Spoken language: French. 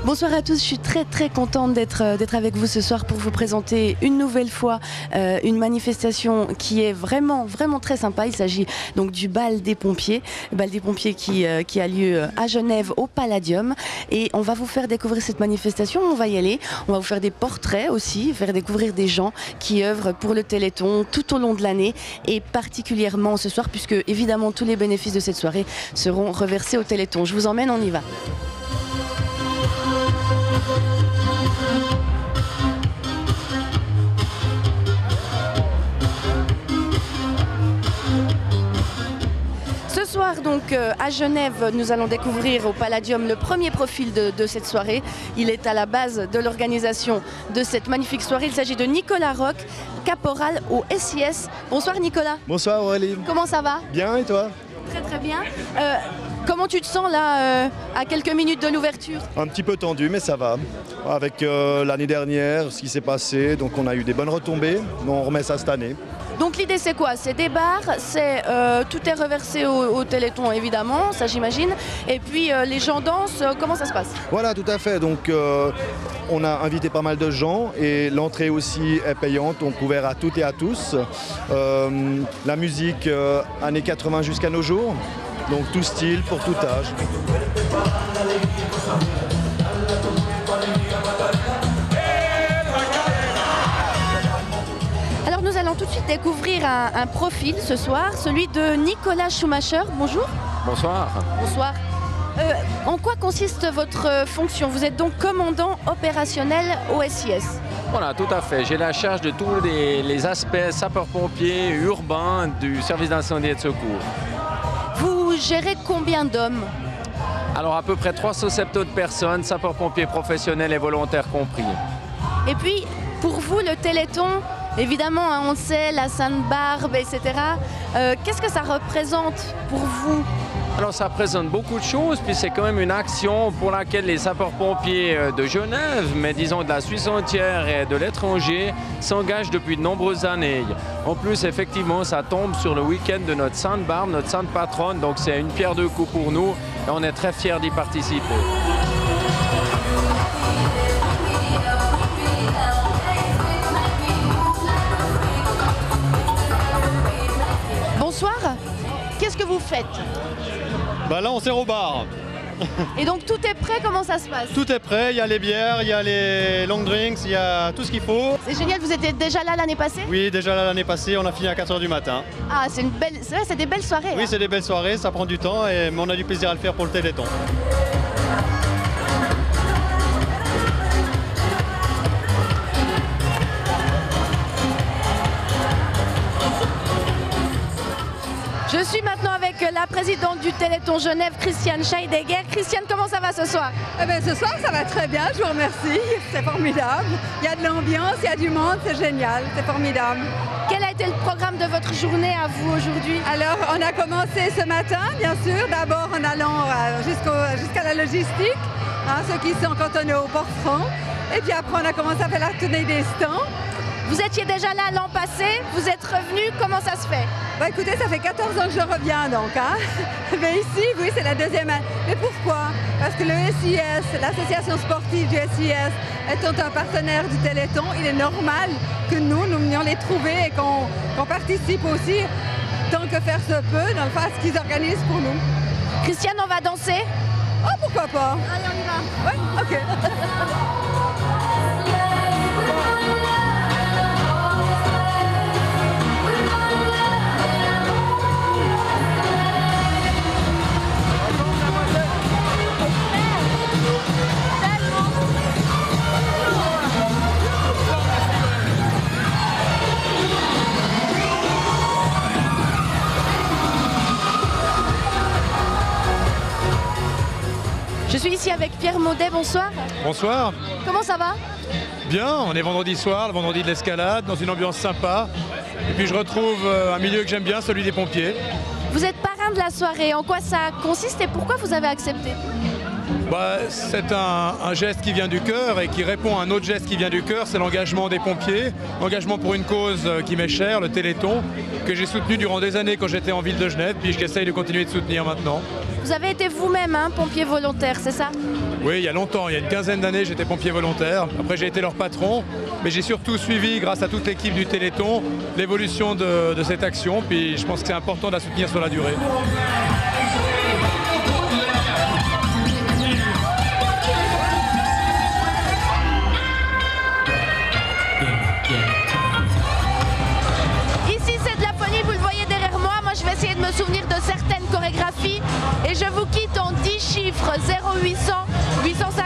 Bonsoir à tous, je suis très contente d'être avec vous ce soir pour vous présenter une nouvelle fois une manifestation qui est vraiment très sympa. Il s'agit donc du bal des pompiers qui a lieu à Genève au Palladium, et on va vous faire découvrir cette manifestation. On va y aller, on va vous faire des portraits aussi, faire découvrir des gens qui œuvrent pour le Téléthon tout au long de l'année et particulièrement ce soir, puisque évidemment tous les bénéfices de cette soirée seront reversés au Téléthon. Je vous emmène, on y va. Ce soir donc à Genève, nous allons découvrir au Palladium le premier profil de cette soirée. Il est à la base de l'organisation de cette magnifique soirée. Il s'agit de Nicolas Roch, caporal au SIS. Bonsoir Nicolas. Bonsoir Aurélie. Comment ça va? Bien, et toi? Très bien. Comment tu te sens là à quelques minutes de l'ouverture? Un petit peu tendu, mais ça va. Avec l'année dernière, ce qui s'est passé, donc on a eu des bonnes retombées, mais on remet ça cette année. Donc l'idée c'est quoi? C'est des bars, tout est reversé au Téléthon évidemment, ça j'imagine. Et puis les gens dansent, comment ça se passe? Voilà, tout à fait. Donc on a invité pas mal de gens et l'entrée aussi est payante, donc ouvert à toutes et à tous. La musique années 80 jusqu'à nos jours, donc tout style pour tout âge. Nous allons tout de suite découvrir un profil ce soir, celui de Nicolas Schumacher. Bonjour. Bonsoir. Bonsoir. En quoi consiste votre fonction? Vous êtes donc commandant opérationnel au SIS. Voilà, tout à fait. J'ai la charge de tous les aspects sapeurs-pompiers urbains du service d'incendie et de secours. Vous gérez combien d'hommes? Alors à peu près 370 personnes, sapeurs-pompiers professionnels et volontaires compris. Et puis, pour vous, le Téléthon, évidemment, hein, on le sait, la Sainte-Barbe, etc. Qu'est-ce que ça représente pour vous? Alors ça représente beaucoup de choses, puis c'est quand même une action pour laquelle les sapeurs-pompiers de Genève, mais disons de la Suisse entière et de l'étranger, s'engagent depuis de nombreuses années. En plus, effectivement, ça tombe sur le week-end de notre Sainte-Barbe, notre sainte patronne, donc c'est une pierre deux coups pour nous et on est très fiers d'y participer. Bonsoir, qu'est-ce que vous faites? Bah là on sert au bar. Et donc tout est prêt, comment ça se passe? Tout est prêt, il y a les bières, il y a les long drinks, il y a tout ce qu'il faut. C'est génial, vous étiez déjà là l'année passée? Oui, déjà là l'année passée, on a fini à 4 h du matin. Ah, c'est des belles soirées. Oui, hein. c'est des belles soirées, ça prend du temps, mais on a du plaisir à le faire pour le Téléthon. Je suis maintenant avec la présidente du Téléthon Genève, Christiane Scheidegger. Christiane, comment ça va ce soir? Eh bien, ce soir, ça va très bien, je vous remercie. C'est formidable. Il y a de l'ambiance, il y a du monde, c'est génial, c'est formidable. Quel a été le programme de votre journée à vous aujourd'hui? Alors, on a commencé ce matin, bien sûr, d'abord en allant jusqu'à la logistique, hein, ceux qui sont cantonnés au port-franc. Et puis après, on a commencé à faire la tournée des stands. Vous étiez déjà là l'an passé, vous êtes revenu, comment ça se fait? Bah écoutez, ça fait 14 ans que je reviens donc. Hein. Mais ici, oui, c'est la deuxième année. Mais pourquoi? Parce que le SIS, l'association sportive du SIS, étant un partenaire du Téléthon, il est normal que nous venions les trouver et qu'on participe aussi, tant que faire se peut, dans le fait ce qu'ils organisent pour nous. Christiane, on va danser? Oh, pourquoi pas? Allez, on y va. Oui, ok. Je suis ici avec Pierre Maudet, bonsoir. Bonsoir. Comment ça va? Bien, on est vendredi soir, le vendredi de l'escalade, dans une ambiance sympa. Et puis je retrouve un milieu que j'aime bien, celui des pompiers. Vous êtes parrain de la soirée, en quoi ça consiste et pourquoi vous avez accepté? C'est un geste qui vient du cœur et qui répond à un autre geste qui vient du cœur, c'est l'engagement des pompiers, l'engagement pour une cause qui m'est chère, le Téléthon, que j'ai soutenu durant des années quand j'étais en ville de Genève, puis j'essaye de continuer de soutenir maintenant. Vous avez été vous-même pompier volontaire, c'est ça? Oui, il y a longtemps, il y a une quinzaine d'années, j'étais pompier volontaire. Après, j'ai été leur patron, mais j'ai surtout suivi, grâce à toute l'équipe du Téléthon, l'évolution de cette action. Puis je pense que c'est important de la soutenir sur la durée. Je vais essayer de me souvenir de certaines chorégraphies et je vous quitte en 10 chiffres 0800 850